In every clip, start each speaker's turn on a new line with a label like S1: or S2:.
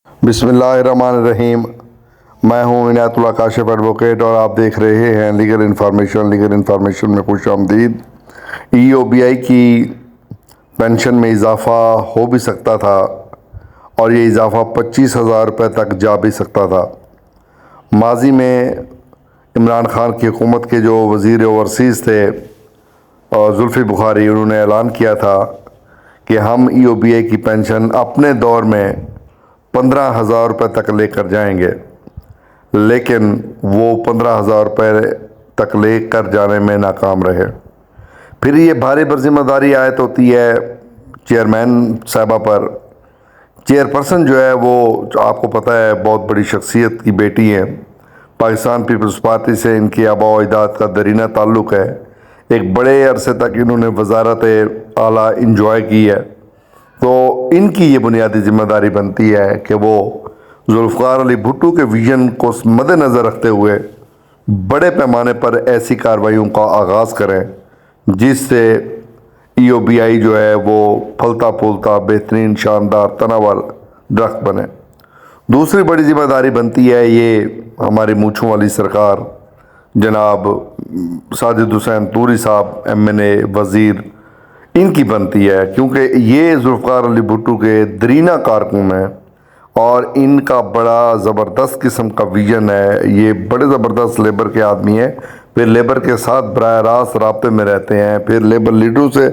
S1: بسم اللہ الرحمن الرحیم۔ میں ہوں عنایت اللہ کاشف ایڈوکیٹ اور آپ دیکھ رہے ہیں لیگل انفارمیشن میں خوش آمدید۔ ای او بی آئی کی پینشن میں اضافہ ہو بھی سکتا تھا اور یہ اضافہ 25,000 روپے تک جا بھی سکتا تھا۔ ماضی میں عمران خان کی حکومت کے جو وزیر اوورسیز تھے زلفی بخاری، انہوں نے اعلان کیا تھا کہ ہم ای او بی آئی کی پینشن اپنے دور میں 15,000 روپے تک لے کر جائیں گے، لیکن وہ 15,000 روپے تک لے کر جانے میں ناکام رہے۔ پھر یہ بھاری بر ذمہ داری عائد ہوتی ہے چیئرمین صاحبہ پر۔ چیئرپرسن جو ہے وہ آپ کو پتہ ہے بہت بڑی شخصیت کی بیٹی ہیں، پاکستان پیپلز پارٹی سے ان کی آباء و اجداد کا دیرینہ تعلق ہے۔ ایک بڑے عرصے تک انہوں نے وزارت اعلیٰ انجوائے کی ہے، تو ان کی یہ بنیادی ذمہ داری بنتی ہے کہ وہ ذوالفقار علی بھٹو کے ویژن کو مد نظر رکھتے ہوئے بڑے پیمانے پر ایسی کارروائیوں کا آغاز کریں جس سے ای او بی آئی جو ہے وہ پھلتا پھولتا بہترین شاندار تناور درخت بنے۔ دوسری بڑی ذمہ داری بنتی ہے یہ ہماری مونچھوں والی سرکار جناب ساجد حسین طوری صاحب ایم این اے وزیر، ان کی بنتی ہے، کیونکہ یہ ذوالفقار علی بھٹو کے دیرینہ کارکن ہیں اور ان کا بڑا زبردست قسم کا ویژن ہے۔ یہ بڑے زبردست لیبر کے آدمی ہیں، پھر لیبر کے ساتھ براہ راست رابطے میں رہتے ہیں، پھر لیبر لیڈروں سے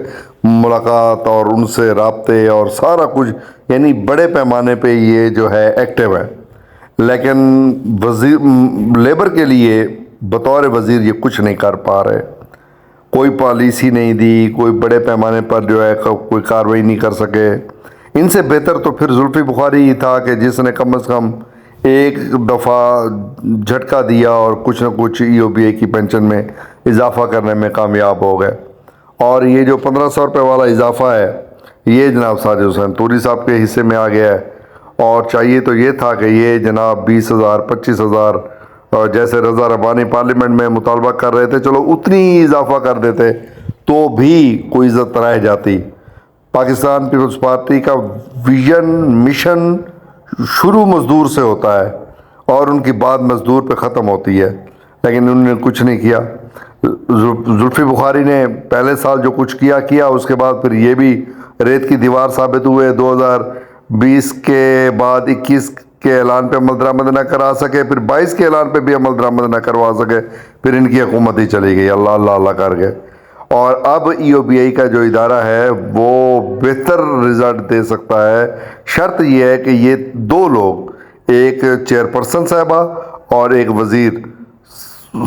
S1: ملاقات اور ان سے رابطے اور سارا کچھ، یعنی بڑے پیمانے پہ یہ جو ہے ایکٹیو ہے۔ لیکن لیبر کے لیے بطور وزیر یہ کچھ نہیں کر پا رہے، کوئی پالیسی نہیں دی، کوئی بڑے پیمانے پر جو ہے کوئی کارروائی نہیں کر سکے۔ ان سے بہتر تو پھر زلفی بخاری ہی تھا کہ جس نے کم از کم ایک دفعہ جھٹکا دیا اور کچھ نہ کچھ ای او بی آئی کی پینشن میں اضافہ کرنے میں کامیاب ہو گئے۔ اور یہ جو 1,500 روپے والا اضافہ ہے یہ جناب ساجد حسین طوری صاحب کے حصے میں آ گیا ہے، اور چاہیے تو یہ تھا کہ یہ جناب 20,000 25,000 اور جیسے رضا ربانی پارلیمنٹ میں مطالبہ کر رہے تھے، چلو اتنی ہی اضافہ کر دیتے تو بھی کوئی عزت رہ جاتی۔ پاکستان پیپلز پارٹی کا ویژن مشن شروع مزدور سے ہوتا ہے اور ان کی بات مزدور پہ ختم ہوتی ہے، لیکن انہوں نے کچھ نہیں کیا۔ زلفی بخاری نے پہلے سال جو کچھ کیا اس کے بعد پھر یہ بھی ریت کی دیوار ثابت ہوئے۔ 2020 کے بعد 21 کے اعلان پہ عمل درآمد نہ کرا سکے، پھر 22 کے اعلان پہ بھی عمل درآمد نہ کروا سکے، پھر ان کی حکومت ہی چلی گئی، اللہ اللہ اللہ کر کے۔ اور اب ای او بی آئی کا جو ادارہ ہے وہ بہتر رزلٹ دے سکتا ہے، شرط یہ ہے کہ یہ دو لوگ، ایک چیئرپرسن صاحبہ اور ایک وزیر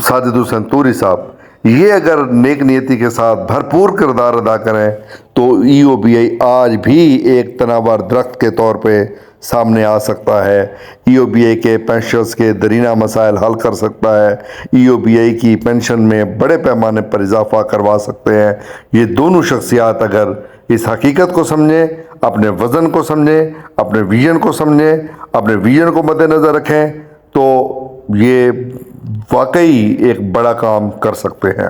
S1: ساجد حسین طوری صاحب، یہ اگر نیک نیتی کے ساتھ بھرپور کردار ادا کریں تو ای او بی آئی آج بھی ایک تناور درخت کے طور پہ سامنے آ سکتا ہے۔ ای او بی آئی کے پینشنرز کے دیرینہ مسائل حل کر سکتا ہے، ای او بی آئی کی پینشن میں بڑے پیمانے پر اضافہ کروا سکتے ہیں۔ یہ دونوں شخصیات اگر اس حقیقت کو سمجھیں، اپنے وزن کو سمجھیں، اپنے ویژن کو سمجھیں، اپنے ویژن کو مد نظر رکھیں تو یہ واقعی ایک بڑا کام کر سکتے ہیں۔